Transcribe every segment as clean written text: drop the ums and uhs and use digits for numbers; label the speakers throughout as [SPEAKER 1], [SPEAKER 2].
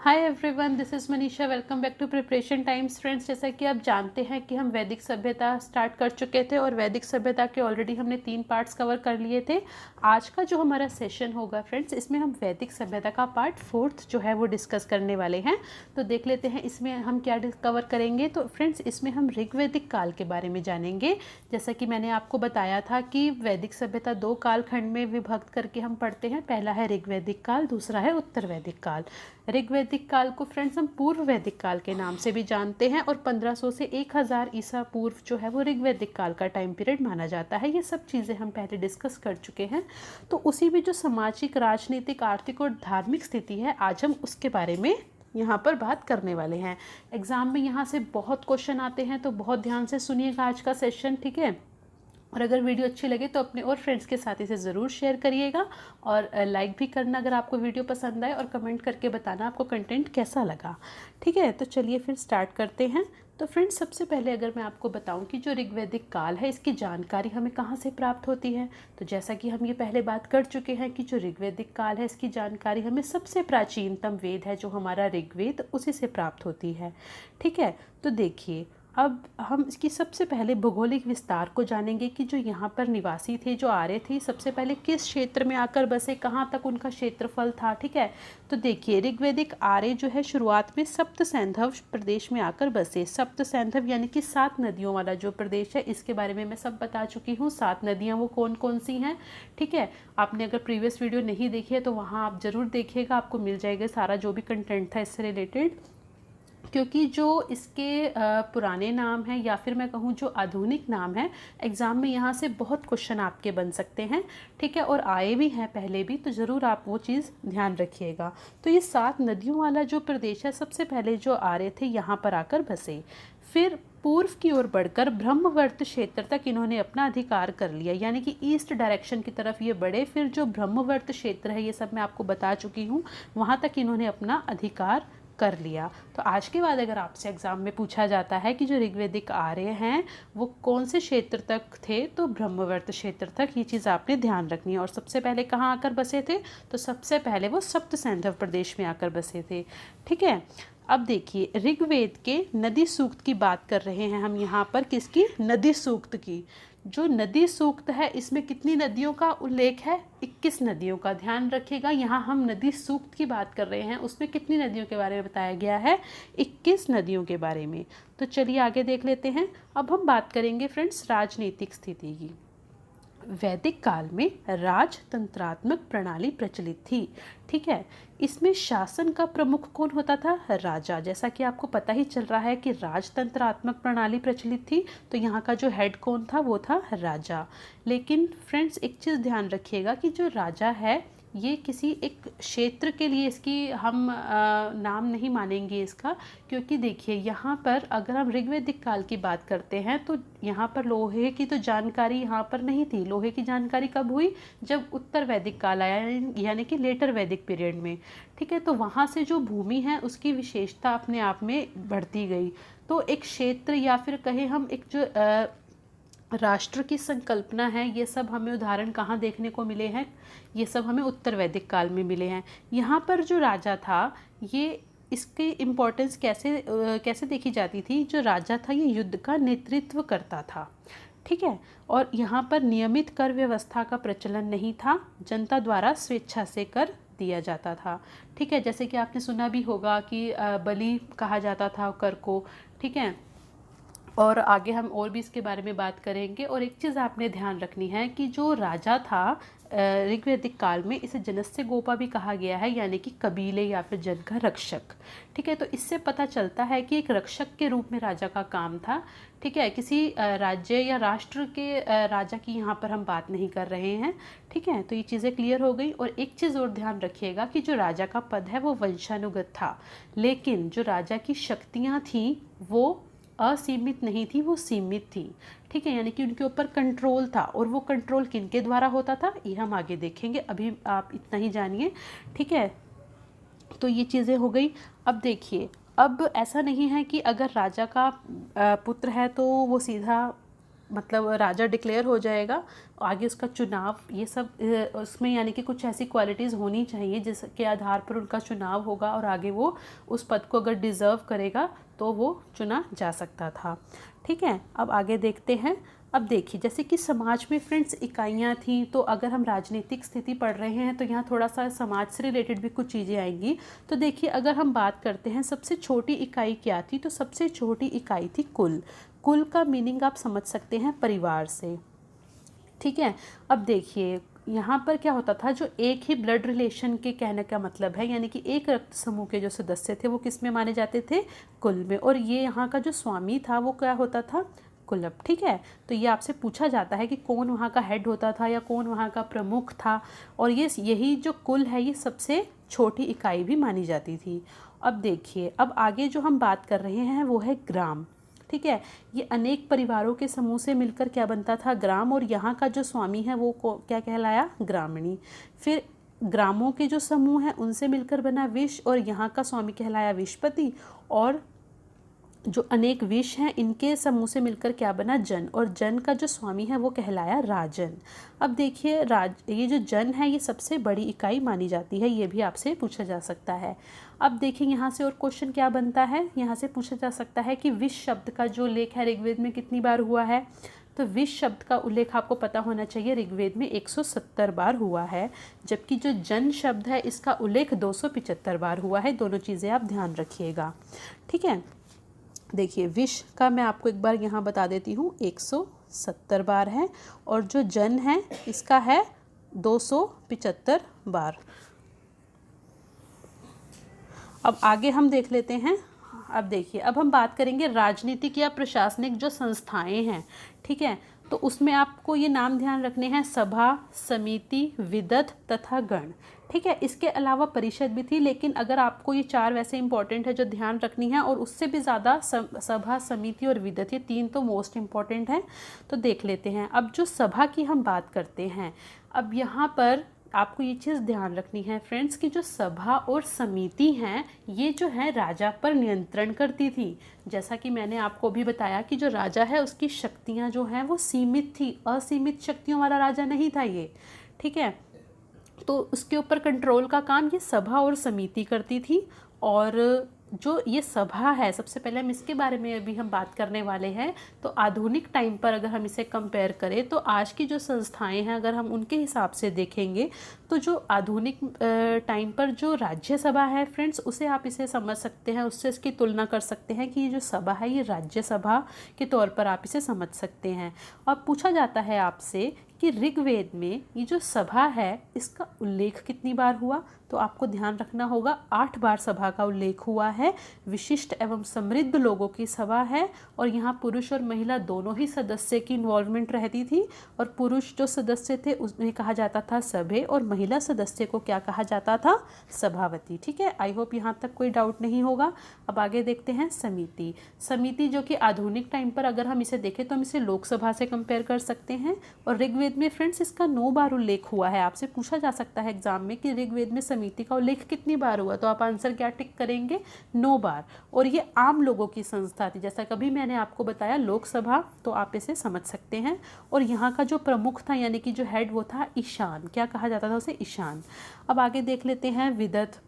[SPEAKER 1] Hi everyone, this is Manisha. Welcome back to preparation times. Friends, जैसा कि आप जानते हैं कि हम वैदिक सभ्यता स्टार्ट कर चुके थे और वैदिक सभ्यता के ऑलरेडी हमने 3 पार्ट्स कवर कर लिए थे। आज का जो हमारा सेशन होगा फ्रेंड्स, इसमें हम वैदिक सभ्यता का पार्ट 4 जो है वो डिस्कस करने वाले हैं। तो देख लेते हैं इसमें हम क्या कवर करेंगे। तो फ्रेंड्स, इसमें हम ऋग्वैदिक काल के बारे में जानेंगे। जैसा कि मैंने आपको बताया था कि वैदिक सभ्यता 2 कालखंड में विभक्त करके हम पढ़ते हैं। पहला है ऋग्वैदिक काल, दूसरा है उत्तर वैदिक काल। ऋग्वैदिक काल को फ्रेंड्स हम पूर्व वैदिक काल के नाम से भी जानते हैं और 1500 से 1000 ईसा पूर्व जो है वो ऋग्वैदिक काल का टाइम पीरियड माना जाता है। ये सब चीज़ें हम पहले डिस्कस कर चुके हैं। तो उसी में जो सामाजिक, राजनीतिक, आर्थिक और धार्मिक स्थिति है, आज हम उसके बारे में यहाँ पर बात करने वाले हैं। एग्ज़ाम में यहाँ से बहुत क्वेश्चन आते हैं, तो बहुत ध्यान से सुनिएगा आज का सेशन, ठीक है। और अगर वीडियो अच्छी लगे तो अपने और फ्रेंड्स के साथ इसे ज़रूर शेयर करिएगा और लाइक भी करना अगर आपको वीडियो पसंद आए, और कमेंट करके बताना आपको कंटेंट कैसा लगा, ठीक है। तो चलिए फिर स्टार्ट करते हैं। तो फ्रेंड्स, सबसे पहले अगर मैं आपको बताऊं कि जो ऋग्वैदिक काल है, इसकी जानकारी हमें कहाँ से प्राप्त होती है, तो जैसा कि हम ये पहले बात कर चुके हैं कि जो ऋग्वैदिक काल है, इसकी जानकारी हमें सबसे प्राचीनतम वेद है जो हमारा ऋग्वेद, उसी से प्राप्त होती है, ठीक है। तो देखिए, अब हम इसकी सबसे पहले भौगोलिक विस्तार को जानेंगे कि जो यहाँ पर निवासी थे, जो आर्य थे, सबसे पहले किस क्षेत्र में आकर बसे, कहाँ तक उनका क्षेत्रफल था, ठीक है। तो देखिए, ऋग्वैदिक आर्य जो है शुरुआत में सप्त सैंधव प्रदेश में आकर बसे। सप्त सैंधव यानी कि 7 नदियों वाला जो प्रदेश है, इसके बारे में मैं सब बता चुकी हूँ। 7 नदियाँ वो कौन कौन सी हैं, ठीक है। आपने अगर प्रीवियस वीडियो नहीं देखी है तो वहाँ आप ज़रूर देखिएगा, आपको मिल जाएगा सारा जो भी कंटेंट था इससे रिलेटेड। क्योंकि जो इसके पुराने नाम हैं, या फिर मैं कहूँ जो आधुनिक नाम है, एग्ज़ाम में यहाँ से बहुत क्वेश्चन आपके बन सकते हैं, ठीक है। और आए भी हैं पहले भी, तो ज़रूर आप वो चीज़ ध्यान रखिएगा। तो ये 7 नदियों वाला जो प्रदेश है, सबसे पहले जो आर्य थे यहाँ पर आकर बसे। फिर पूर्व की ओर बढ़कर ब्रह्मवर्त क्षेत्र तक इन्होंने अपना अधिकार कर लिया, यानी कि ईस्ट डायरेक्शन की तरफ ये बढ़े। फिर जो ब्रह्मवर्त क्षेत्र है, ये सब मैं आपको बता चुकी हूँ, वहाँ तक इन्होंने अपना अधिकार कर लिया। तो आज के बाद अगर आपसे एग्जाम में पूछा जाता है कि जो ऋग्वैदिक आर्य हैं वो कौन से क्षेत्र तक थे, तो ब्रह्मवर्त क्षेत्र तक, ये चीज़ आपने ध्यान रखनी है। और सबसे पहले कहाँ आकर बसे थे, तो सबसे पहले वो सप्त सैंधव प्रदेश में आकर बसे थे, ठीक है। अब देखिए, ऋग्वेद के नदी सूक्त की बात कर रहे हैं हम यहाँ पर। किसकी? नदी सूक्त की। जो नदी सूक्त है, इसमें कितनी नदियों का उल्लेख है? 21 नदियों का। ध्यान रखिएगा, यहाँ हम नदी सूक्त की बात कर रहे हैं, उसमें कितनी नदियों के बारे में बताया गया है? 21 नदियों के बारे में। तो चलिए आगे देख लेते हैं। अब हम बात करेंगे फ्रेंड्स राजनीतिक स्थिति की। वैदिक काल में राजतंत्रात्मक प्रणाली प्रचलित थी, ठीक है। इसमें शासन का प्रमुख कौन होता था? राजा। जैसा कि आपको पता ही चल रहा है कि राजतंत्रात्मक प्रणाली प्रचलित थी, तो यहाँ का जो हेड कौन था? वो था राजा। लेकिन फ्रेंड्स, एक चीज़ ध्यान रखिएगा कि जो राजा है, ये किसी एक क्षेत्र के लिए इसकी हम नाम नहीं मानेंगे इसका। क्योंकि देखिए, यहाँ पर अगर हम ऋग्वैदिक काल की बात करते हैं तो यहाँ पर लोहे की तो जानकारी यहाँ पर नहीं थी। लोहे की जानकारी कब हुई? जब उत्तर वैदिक काल आया, यानी कि लेटर वैदिक पीरियड में, ठीक है। तो वहाँ से जो भूमि है उसकी विशेषता अपने आप में बढ़ती गई। तो एक क्षेत्र, या फिर कहें हम एक जो राष्ट्र की संकल्पना है, ये सब हमें उदाहरण कहाँ देखने को मिले हैं? ये सब हमें उत्तर वैदिक काल में मिले हैं। यहाँ पर जो राजा था, ये इसकी इम्पोर्टेंस कैसे देखी जाती थी? जो राजा था ये युद्ध का नेतृत्व करता था, ठीक है। और यहाँ पर नियमित कर व्यवस्था का प्रचलन नहीं था, जनता द्वारा स्वेच्छा से कर दिया जाता था, ठीक है। जैसे कि आपने सुना भी होगा कि बलि कहा जाता था कर को, ठीक है। और आगे हम और भी इसके बारे में बात करेंगे। और एक चीज़ आपने ध्यान रखनी है कि जो राजा था ऋग्वैदिक काल में, इसे जनस्य गोपा भी कहा गया है, यानी कि कबीले या फिर जन का रक्षक, ठीक है। तो इससे पता चलता है कि एक रक्षक के रूप में राजा का काम था, ठीक है। किसी राज्य या राष्ट्र के राजा की यहाँ पर हम बात नहीं कर रहे हैं, ठीक है। तो ये चीज़ें क्लियर हो गई। और एक चीज़ और ध्यान रखिएगा कि जो राजा का पद है वो वंशानुगत था, लेकिन जो राजा की शक्तियाँ थीं वो असीमित नहीं थी, वो सीमित थी, ठीक है। यानी कि उनके ऊपर कंट्रोल था। और वो कंट्रोल किनके द्वारा होता था, ये हम आगे देखेंगे, अभी आप इतना ही जानिए, ठीक है। तो ये चीज़ें हो गई। अब देखिए, अब ऐसा नहीं है कि अगर राजा का पुत्र है तो वो सीधा मतलब राजा डिक्लेयर हो जाएगा, आगे उसका चुनाव, ये सब उसमें यानी कि कुछ ऐसी क्वालिटीज़ होनी चाहिए जिसके आधार पर उनका चुनाव होगा और आगे वो उस पद को अगर डिज़र्व करेगा तो वो चुना जा सकता था। ठीक है, अब आगे देखते हैं। अब देखिए, जैसे कि समाज में फ्रेंड्स इकाइयाँ थीं, तो अगर हम राजनीतिक स्थिति पढ़ रहे हैं तो यहाँ थोड़ा सा समाज से रिलेटेड भी कुछ चीज़ें आएंगी। तो देखिए, अगर हम बात करते हैं सबसे छोटी इकाई क्या थी, तो सबसे छोटी इकाई थी कुल। कुल का मीनिंग आप समझ सकते हैं परिवार से। ठीक है, अब देखिए यहाँ पर क्या होता था, जो एक ही ब्लड रिलेशन के कहने का मतलब है, यानी कि एक रक्त समूह के जो सदस्य थे वो किस में माने जाते थे, कुल में। और ये यहाँ का जो स्वामी था वो क्या होता था, कुलप। ठीक है, तो ये आपसे पूछा जाता है कि कौन वहाँ का हेड होता था या कौन वहाँ का प्रमुख था। और ये यही जो कुल है ये सबसे छोटी इकाई भी मानी जाती थी। अब देखिए, अब आगे जो हम बात कर रहे हैं वो है ग्राम। ठीक है, ये अनेक परिवारों के समूह से मिलकर क्या बनता था, ग्राम। और यहाँ का जो स्वामी है वो क्या कहलाया, ग्रामणी। फिर ग्रामों के जो समूह हैं उनसे मिलकर बना विश, और यहाँ का स्वामी कहलाया विशपति। और जो अनेक विश हैं इनके समूह से मिलकर क्या बना, जन। और जन का जो स्वामी है वो कहलाया राजन। अब देखिए, ये जो जन है ये सबसे बड़ी इकाई मानी जाती है, ये भी आपसे पूछा जा सकता है। अब देखिए यहाँ से और क्वेश्चन क्या बनता है, यहाँ से पूछा जा सकता है कि विश शब्द का जो उल्लेख है ऋग्वेद में कितनी बार हुआ है। तो विश शब्द का उल्लेख आपको पता होना चाहिए, ऋग्वेद में 170 बार हुआ है, जबकि जो जन शब्द है इसका उल्लेख 275 बार हुआ है। दोनों चीज़ें आप ध्यान रखिएगा। ठीक है, देखिए विश का मैं आपको एक बार यहाँ बता देती हूँ, 170 बार है, और जो जन है इसका है 275 बार। अब आगे हम देख लेते हैं। अब देखिए, अब हम बात करेंगे राजनीतिक या प्रशासनिक जो संस्थाएं हैं। ठीक है, तो उसमें आपको ये नाम ध्यान रखने हैं, सभा, समिति, विदत तथा गण। ठीक है, इसके अलावा परिषद भी थी, लेकिन अगर आपको ये चार वैसे इंपॉर्टेंट है जो ध्यान रखनी है, और उससे भी ज़्यादा सभा, समिति और विदत, ये तीन तो मोस्ट इम्पॉर्टेंट हैं। तो देख लेते हैं। अब जो सभा की हम बात करते हैं, अब यहाँ पर आपको ये चीज़ ध्यान रखनी है फ्रेंड्स कि जो सभा और समिति हैं ये जो है राजा पर नियंत्रण करती थी। जैसा कि मैंने आपको भी बताया कि जो राजा है उसकी शक्तियाँ जो हैं वो सीमित थी, असीमित शक्तियों वाला राजा नहीं था ये। ठीक है, तो उसके ऊपर कंट्रोल का काम ये सभा और समिति करती थी। और जो ये सभा है, सबसे पहले हम इसके बारे में अभी हम बात करने वाले हैं। तो आधुनिक टाइम पर अगर हम इसे कंपेयर करें तो आज की जो संस्थाएं हैं अगर हम उनके हिसाब से देखेंगे तो जो आधुनिक टाइम पर जो राज्यसभा है फ्रेंड्स, उसे आप इसे समझ सकते हैं, उससे इसकी तुलना कर सकते हैं कि ये जो सभा है ये राज्यसभा के तौर पर आप इसे समझ सकते हैं। और पूछा जाता है आपसे कि ऋग्वेद में ये जो सभा है इसका उल्लेख कितनी बार हुआ, तो आपको ध्यान रखना होगा 8 बार सभा का उल्लेख हुआ है। विशिष्ट एवं समृद्ध लोगों की सभा है, और यहाँ पुरुष और महिला दोनों ही सदस्य की इन्वॉल्वमेंट रहती थी। और पुरुष जो सदस्य थे उसमें कहा जाता था सभे, और महिला सदस्य को क्या कहा जाता था, सभावती। ठीक है, आई होप यहाँ तक कोई डाउट नहीं होगा। अब आगे देखते हैं समिति। समिति जो कि आधुनिक टाइम पर अगर हम इसे देखें तो हम इसे लोकसभा से कंपेयर कर सकते हैं। और ऋग्वेद में फ्रेंड्स इसका 9 बार उल्लेख हुआ है। आपसे पूछा जा सकता है एग्जाम में कि ऋग्वेद में समिति का उल्लेख कितनी बार हुआ, तो आप आंसर क्या टिक करेंगे, 9 बार। और ये आम लोगों की संस्था थी, जैसा कभी मैंने आपको बताया लोकसभा, तो आप इसे समझ सकते हैं। और यहाँ का जो प्रमुख था यानी कि जो हेड वो था ईशान, क्या कहा जाता था उसे, ईशान। अब आगे देख लेते हैं विदत।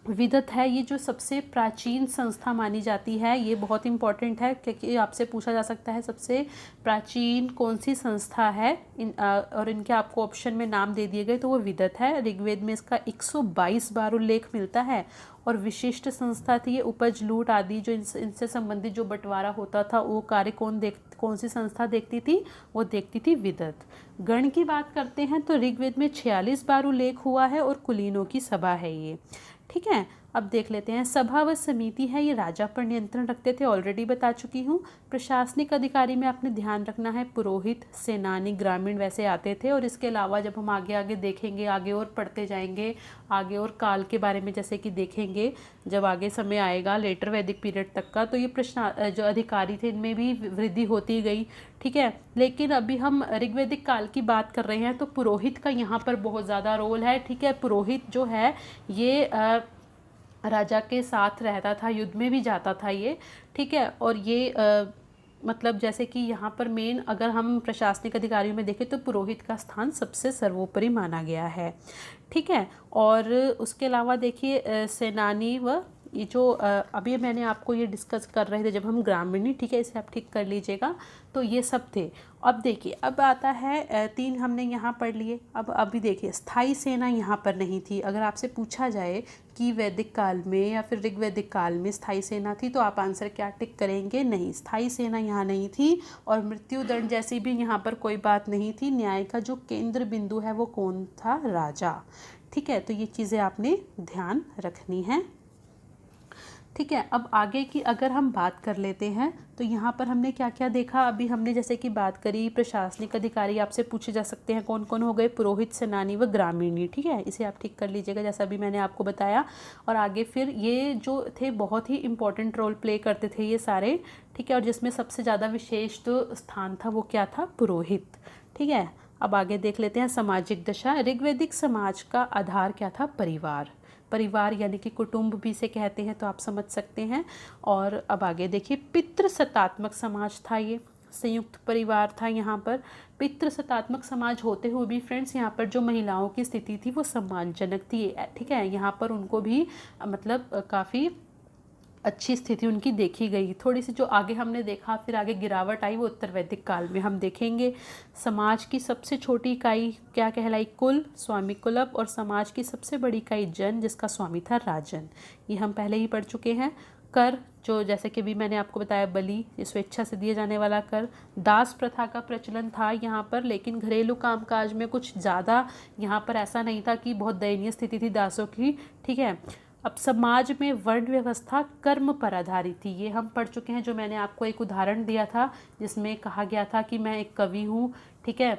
[SPEAKER 1] विदत है ये जो सबसे प्राचीन संस्था मानी जाती है, ये बहुत इंपॉर्टेंट है क्योंकि आपसे पूछा जा सकता है सबसे प्राचीन कौन सी संस्था है और इनके आपको ऑप्शन में नाम दे दिए गए तो वो विदत है। ऋग्वेद में इसका 122 बार उल्लेख मिलता है। और विशिष्ट संस्था थी ये, उपज लूट आदि जो इनसे संबंधित जो बंटवारा होता था वो कार्य कौन सी संस्था देखती थी, वो देखती थी विदत। गण की बात करते हैं तो ऋग्वेद में 46 बार उल्लेख हुआ है और कुलीनों की सभा है ये। ठीक है, अब देख लेते हैं सभा व समिति है ये राजा पर नियंत्रण रखते थे, ऑलरेडी बता चुकी हूँ। प्रशासनिक अधिकारी में आपने ध्यान रखना है पुरोहित, सेनानी, ग्रामीण वैसे आते थे। और इसके अलावा जब हम आगे आगे देखेंगे, आगे और पढ़ते जाएंगे, आगे और काल के बारे में जैसे कि देखेंगे जब आगे समय आएगा लेटर वैदिक पीरियड तक का, तो ये जो अधिकारी थे इनमें भी वृद्धि होती गई। ठीक है, लेकिन अभी हम ऋग्वैदिक काल की बात कर रहे हैं तो पुरोहित का यहाँ पर बहुत ज़्यादा रोल है। ठीक है, पुरोहित जो है ये राजा के साथ रहता था, युद्ध में भी जाता था ये। ठीक है, और ये मतलब जैसे कि यहाँ पर मेन अगर हम प्रशासनिक अधिकारियों में देखें तो पुरोहित का स्थान सबसे सर्वोपरि माना गया है। ठीक है, और उसके अलावा देखिए सेनानी व ये जो अभी मैंने आपको ये डिस्कस कर रहे थे जब हम ग्रामीणी, ठीक है, इसे आप ठीक कर लीजिएगा, तो ये सब थे। अब देखिए अब आता है 3 हमने यहाँ पढ़ लिए। अब अभी देखिए स्थाई सेना यहाँ पर नहीं थी। अगर आपसे पूछा जाए कि वैदिक काल में या फिर ऋग्वैदिक काल में स्थाई सेना थी तो आप आंसर क्या टिक करेंगे? नहीं, स्थाई सेना यहाँ नहीं थी। और मृत्युदंड जैसी भी यहाँ पर कोई बात नहीं थी। न्याय का जो केंद्र बिंदु है वो कौन था? राजा। ठीक है, तो ये चीज़ें आपने ध्यान रखनी है। ठीक है, अब आगे की अगर हम बात कर लेते हैं तो यहाँ पर हमने क्या क्या देखा। अभी हमने जैसे कि बात करी प्रशासनिक अधिकारी आपसे पूछे जा सकते हैं कौन कौन हो गए? पुरोहित, सेनानी व ग्रामीणी। ठीक है, इसे आप ठीक कर लीजिएगा जैसा अभी मैंने आपको बताया। और आगे फिर ये जो थे बहुत ही इंपॉर्टेंट रोल प्ले करते थे ये सारे। ठीक है, और जिसमें सबसे ज़्यादा विशेष जो स्थान था वो क्या था? पुरोहित। ठीक है, अब आगे देख लेते हैं सामाजिक दशा। ऋग्वैदिक समाज का आधार क्या था? परिवार। परिवार यानी कि कुटुंब भी से कहते हैं तो आप समझ सकते हैं। और अब आगे देखिए पितृसत्तात्मक समाज था, ये संयुक्त परिवार था। यहाँ पर पितृसत्तात्मक समाज होते हुए भी फ्रेंड्स यहाँ पर जो महिलाओं की स्थिति थी वो सम्मानजनक थी। ठीक है, यहाँ पर उनको भी मतलब काफ़ी अच्छी स्थिति उनकी देखी गई। थोड़ी सी जो आगे हमने देखा फिर आगे गिरावट आई वो उत्तर वैदिक काल में हम देखेंगे। समाज की सबसे छोटी इकाई क्या कहलाई? कुल, स्वामी कुलप। और समाज की सबसे बड़ी इकाई जन, जिसका स्वामी था राजन। ये हम पहले ही पढ़ चुके हैं। कर, जो जैसे कि भी मैंने आपको बताया बलि, स्वेच्छा से दिए जाने वाला कर। दास प्रथा का प्रचलन था यहाँ पर, लेकिन घरेलू कामकाज में कुछ ज़्यादा यहाँ पर ऐसा नहीं था कि बहुत दयनीय स्थिति थी दासों की। ठीक है, अब समाज में वर्ण व्यवस्था कर्म पर आधारित थी। ये हम पढ़ चुके हैं, जो मैंने आपको एक उदाहरण दिया था जिसमें कहा गया था कि मैं एक कवि हूँ। ठीक है,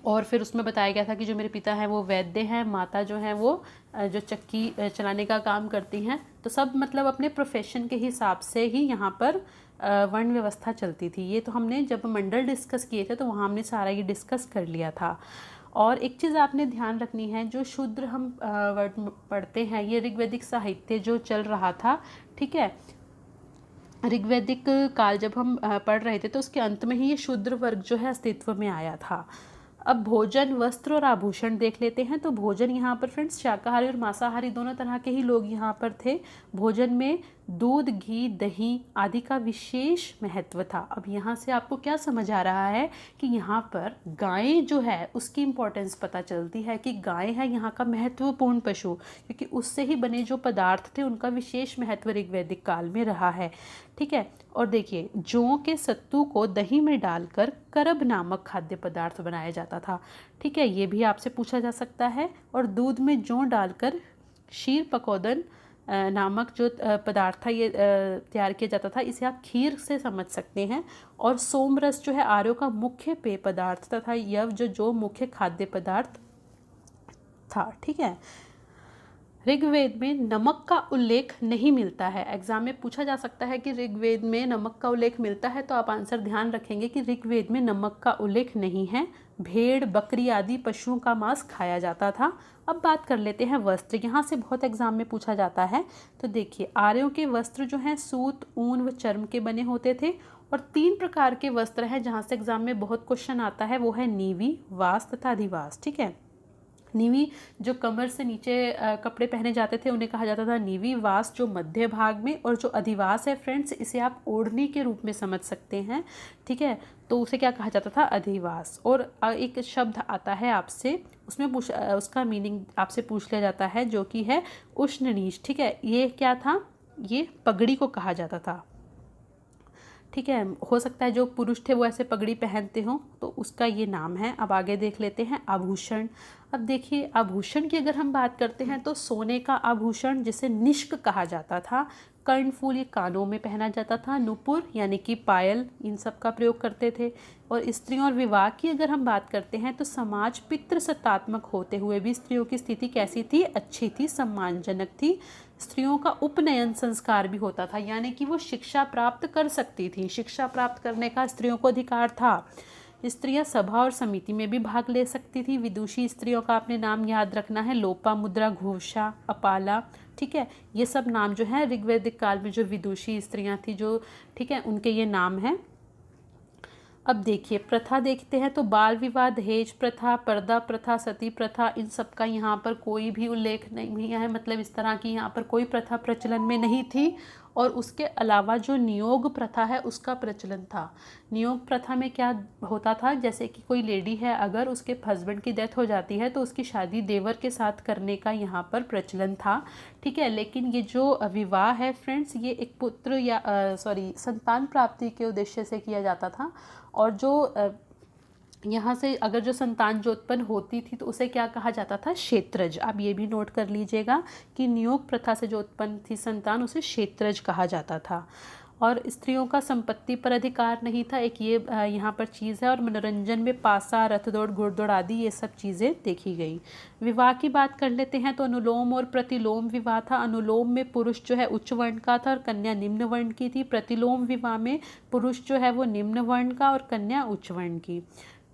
[SPEAKER 1] और फिर उसमें बताया गया था कि जो मेरे पिता हैं वो वैद्य हैं, माता जो हैं वो जो चक्की चलाने का काम करती हैं। तो सब मतलब अपने प्रोफेशन के हिसाब से ही यहाँ पर वर्ण व्यवस्था चलती थी। ये तो हमने जब मंडल डिस्कस किए थे तो वहाँ हमने सारा ये डिस्कस कर लिया था। और एक चीज़ आपने ध्यान रखनी है, जो शूद्र हम वर्ड पढ़ते हैं ये ऋग्वैदिक साहित्य जो चल रहा था। ठीक है, ऋग्वैदिक काल जब हम पढ़ रहे थे तो उसके अंत में ही ये शूद्र वर्ग जो है अस्तित्व में आया था। अब भोजन, वस्त्र और आभूषण देख लेते हैं। तो भोजन यहाँ पर फ्रेंड्स शाकाहारी और मांसाहारी दोनों तरह के ही लोग यहाँ पर थे। भोजन में दूध, घी, दही आदि का विशेष महत्व था। अब यहाँ से आपको क्या समझ आ रहा है कि यहाँ पर गाय जो है उसकी इम्पोर्टेंस पता चलती है कि गाय है यहाँ का महत्वपूर्ण पशु, क्योंकि उससे ही बने जो पदार्थ थे उनका विशेष महत्व ऋग्वैदिक काल में रहा है। ठीक है, और देखिए जौ के सत्तू को दही में डालकर करब नामक खाद्य पदार्थ बनाया जाता था। ठीक है, ये भी आपसे पूछा जा सकता है। और दूध में जौ डालकर शीर पकौदन नामक जो पदार्थ था ये तैयार किया जाता था। इसे आप खीर से समझ सकते हैं। और सोमरस जो है आर्यों का मुख्य पेय पदार्थ तथा यव जो मुख्य खाद्य पदार्थ था। ठीक है, ऋग्वेद में नमक का उल्लेख नहीं मिलता है। एग्जाम में पूछा जा सकता है कि ऋग्वेद में नमक का उल्लेख मिलता है, तो आप आंसर ध्यान रखेंगे कि ऋग्वेद में नमक का उल्लेख नहीं है। भेड़, बकरी आदि पशुओं का मांस खाया जाता था। अब बात कर लेते हैं वस्त्र। यहाँ से बहुत एग्जाम में पूछा जाता है। तो देखिए आर्यों के वस्त्र जो हैं सूत, ऊन व चर्म के बने होते थे। और 3 प्रकार के वस्त्र हैं जहाँ से एग्जाम में बहुत क्वेश्चन आता है, वो है नीवी, वास तथा अधिवास। ठीक है, नीवी जो कमर से नीचे कपड़े पहने जाते थे उन्हें कहा जाता था नीवी। वास जो मध्य भाग में, और जो अधिवास है फ्रेंड्स इसे आप ओढ़नी के रूप में समझ सकते हैं। ठीक है, तो उसे क्या कहा जाता था? अधिवास। और एक शब्द आता है आपसे, उसमें उसका मीनिंग आपसे पूछ लिया जाता है जो कि है उष्णनीच। ठीक है, ये क्या था? ये पगड़ी को कहा जाता था। ठीक है, हो सकता है जो पुरुष थे वो ऐसे पगड़ी पहनते हों, तो उसका ये नाम है। अब आगे देख लेते हैं आभूषण। अब देखिए आभूषण की अगर हम बात करते हैं तो सोने का आभूषण जिसे निष्क कहा जाता था, कर्णफूल ये कानों में पहना जाता था, नुपुर यानी कि पायल इन सब का प्रयोग करते थे। और स्त्रियों और विवाह की अगर हम बात करते हैं तो समाज पितृसत्तात्मक होते हुए भी स्त्रियों की स्थिति कैसी थी? अच्छी थी, सम्मानजनक थी। स्त्रियों का उपनयन संस्कार भी होता था, यानी कि वो शिक्षा प्राप्त कर सकती थी। शिक्षा प्राप्त करने का स्त्रियों को अधिकार था। स्त्रियां सभा और समिति में भी भाग ले सकती थी। विदुषी स्त्रियों का आपने नाम याद रखना है, लोपामुद्रा, घोषा, अपाला। ठीक है, ये सब नाम जो है ऋग्वैदिक काल में जो विदुषी स्त्रियां थी जो, ठीक है, उनके ये नाम हैं। अब देखिए प्रथा देखते हैं तो बाल विवाह, दहेज प्रथा, पर्दा प्रथा, सती प्रथा, इन सब का यहाँ पर कोई भी उल्लेख नहीं है, मतलब इस तरह की यहाँ पर कोई प्रथा प्रचलन में नहीं थी। और उसके अलावा जो नियोग प्रथा है उसका प्रचलन था। नियोग प्रथा में क्या होता था, जैसे कि कोई लेडी है, अगर उसके हस्बैंड की डेथ हो जाती है तो उसकी शादी देवर के साथ करने का यहाँ पर प्रचलन था। ठीक है, लेकिन ये जो विवाह है फ्रेंड्स, ये एक पुत्र या संतान प्राप्ति के उद्देश्य से किया जाता था। और जो यहाँ से अगर जो संतान जो उत्पन्न होती थी तो उसे क्या कहा जाता था, क्षेत्रज। आप ये भी नोट कर लीजिएगा कि नियोग प्रथा से जो उत्पन्न थी संतान, उसे क्षेत्रज कहा जाता था। और स्त्रियों का संपत्ति पर अधिकार नहीं था, एक ये यहाँ पर चीज़ है। और मनोरंजन में पासा, रथ दौड़, घुड़दौड़ आदि ये सब चीज़ें देखी गई। विवाह की बात कर लेते हैं तो अनुलोम और प्रतिलोम विवाह था। अनुलोम में पुरुष जो है उच्च वर्ण का था और कन्या निम्न वर्ण की थी। प्रतिलोम विवाह में पुरुष जो है वो निम्न वर्ण का और कन्या उच्च वर्ण की।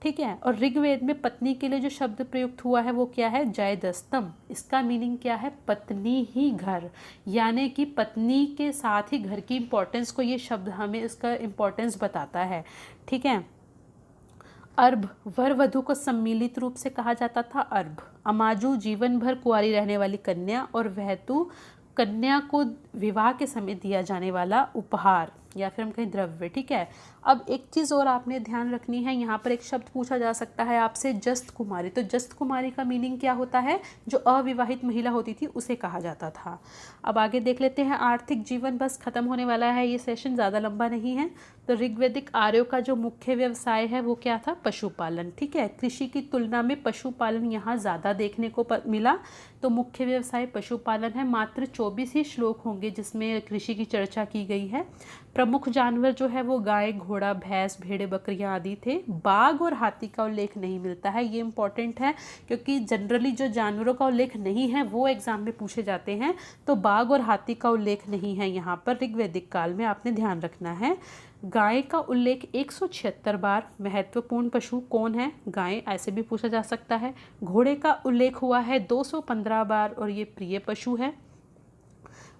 [SPEAKER 1] ठीक है, और ऋग्वेद में पत्नी के लिए जो शब्द प्रयुक्त हुआ है वो क्या है, जयदस्तम। इसका मीनिंग क्या है, पत्नी ही घर, यानी कि पत्नी के साथ ही घर की इम्पोर्टेंस को ये शब्द हमें इसका इम्पोर्टेंस बताता है। ठीक है, अर्भ, वर वधु को सम्मिलित रूप से कहा जाता था अर्भ। अमाजु, जीवन भर कुंवारी रहने वाली कन्या। और वहतु, कन्या को विवाह के समय दिया जाने वाला उपहार या फिर हम कहें द्रव्य। ठीक है, अब एक चीज़ और आपने ध्यान रखनी है, यहाँ पर एक शब्द पूछा जा सकता है आपसे, जस्त कुमारी। तो जस्त कुमारी का मीनिंग क्या होता है, जो अविवाहित महिला होती थी उसे कहा जाता था। अब आगे देख लेते हैं आर्थिक जीवन, बस खत्म होने वाला है, ये सेशन ज़्यादा लंबा नहीं है। तो ऋग्वैदिक आर्यों का जो मुख्य व्यवसाय है वो क्या था, पशुपालन। ठीक है, कृषि की तुलना में पशुपालन यहाँ ज़्यादा देखने को मिला, तो मुख्य व्यवसाय पशुपालन है। मात्र 24 ही श्लोक होंगे जिसमें कृषि की चर्चा की गई है। प्रमुख जानवर जो है वो गाय, घोड़ा, भैंस, भेड़े, बकरियां आदि थे। बाघ और हाथी का उल्लेख नहीं मिलता है, ये इंपॉर्टेंट है क्योंकि जनरली जो जानवरों का उल्लेख नहीं है वो एग्जाम में पूछे जाते हैं। तो बाघ और हाथी का उल्लेख नहीं है यहाँ पर ऋग्वैदिक काल में, आपने ध्यान रखना है। गाय का उल्लेख 176 बार। महत्वपूर्ण पशु कौन है, गाय, ऐसे भी पूछा जा सकता है। घोड़े का उल्लेख हुआ है 215 बार और ये प्रिय पशु है।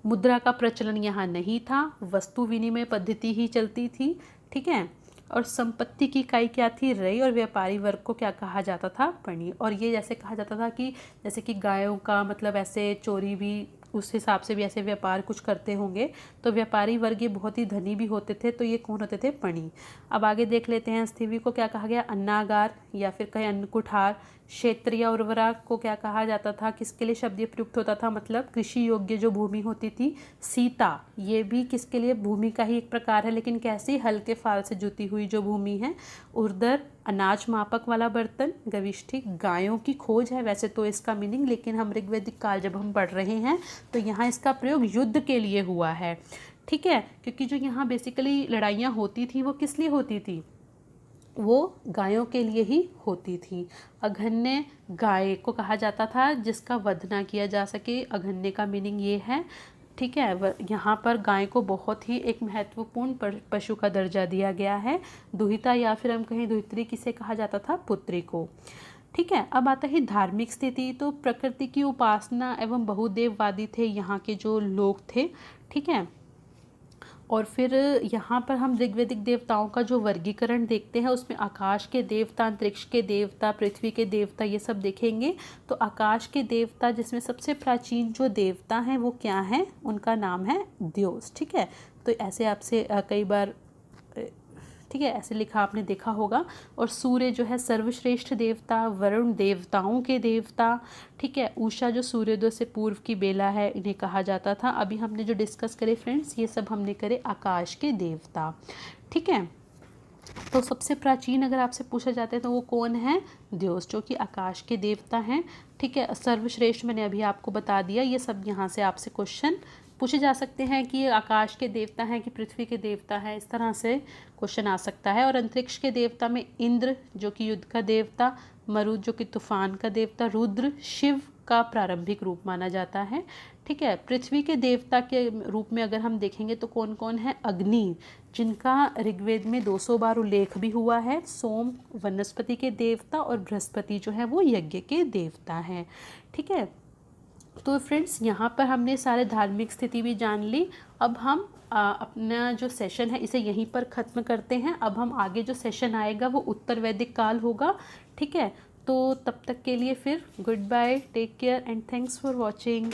[SPEAKER 1] मुद्रा का प्रचलन यहाँ नहीं था, वस्तु विनिमय पद्धति ही चलती थी। ठीक है, और संपत्ति की इकाई क्या थी, रई। और व्यापारी वर्ग को क्या कहा जाता था, पणी। और ये जैसे कहा जाता था कि जैसे कि गायों का मतलब ऐसे चोरी भी, उस हिसाब से भी ऐसे व्यापार कुछ करते होंगे, तो व्यापारी वर्ग ये बहुत ही धनी भी होते थे, तो ये कौन होते थे, पणी। अब आगे देख लेते हैं, स्थिवी को क्या कहा गया, अन्नागार या फिर कहें अन्न कुठार। क्षेत्रीय उर्वरा को क्या कहा जाता था, किसके लिए शब्द ये प्रयुक्त होता था, मतलब कृषि योग्य जो भूमि होती थी। सीता, ये भी किसके लिए, भूमि का ही एक प्रकार है, लेकिन कैसी, हल्के फाल से जुती हुई जो भूमि है। उर्दर, अनाज मापक वाला बर्तन। गविष्ठी, गायों की खोज है वैसे तो इसका मीनिंग, लेकिन हम ऋग्वैदिक काल जब हम पढ़ रहे हैं तो यहाँ इसका प्रयोग युद्ध के लिए हुआ है। ठीक है, क्योंकि जो यहाँ बेसिकली लड़ाइयाँ होती थी वो किस लिए होती थी, वो गायों के लिए ही होती थी। अघन्य, गाय को कहा जाता था जिसका वध ना किया जा सके, अघन्य का मीनिंग ये है। ठीक है, यहाँ पर गाय को बहुत ही एक महत्वपूर्ण पशु का दर्जा दिया गया है। दुहिता या फिर हम कहें दुहित्री किसे कहा जाता था, पुत्री को। ठीक है, अब आता है धार्मिक स्थिति। तो प्रकृति की उपासना एवं बहुदेववादी थे यहाँ के जो लोग थे। ठीक है, और फिर यहाँ पर हम ऋग्वैदिक देवताओं का जो वर्गीकरण देखते हैं उसमें आकाश के देवता, अंतरिक्ष के देवता, पृथ्वी के देवता, ये सब देखेंगे। तो आकाश के देवता जिसमें सबसे प्राचीन जो देवता हैं वो क्या हैं, उनका नाम है द्योस। ठीक है, तो ऐसे आपसे कई बार ठीक है ऐसे लिखा आपने देखा होगा। और सूर्य जो है सर्वश्रेष्ठ देवता, वरुण देवताओं के देवता। ठीक है, उषा जो सूर्योदय से पूर्व की बेला है, इन्हें कहा जाता था। अभी हमने जो डिस्कस करे फ्रेंड्स, ये सब हमने करे आकाश के देवता। ठीक है, तो सबसे प्राचीन अगर आपसे पूछा जाता है तो वो कौन है, द्योस, जो कि आकाश के देवता हैं। ठीक है, सर्वश्रेष्ठ मैंने अभी आपको बता दिया। ये सब यहाँ से आपसे क्वेश्चन पूछे जा सकते हैं कि ये आकाश के देवता हैं कि पृथ्वी के देवता हैं, इस तरह से क्वेश्चन आ सकता है। और अंतरिक्ष के देवता में इंद्र जो कि युद्ध का देवता, मरुत जो कि तूफान का देवता, रुद्र शिव का प्रारंभिक रूप माना जाता है। ठीक है, पृथ्वी के देवता के रूप में अगर हम देखेंगे तो कौन कौन है, अग्नि, जिनका ऋग्वेद में 200 बार उल्लेख भी हुआ है। सोम वनस्पति के देवता, और बृहस्पति जो है वो यज्ञ के देवता हैं। ठीक है, तो फ्रेंड्स यहाँ पर हमने सारे धार्मिक स्थिति भी जान ली। अब हम अपना जो सेशन है इसे यहीं पर ख़त्म करते हैं। अब हम आगे जो सेशन आएगा वो उत्तर वैदिक काल होगा, ठीक है। तो तब तक के लिए फिर good bye, take care and thanks for watching.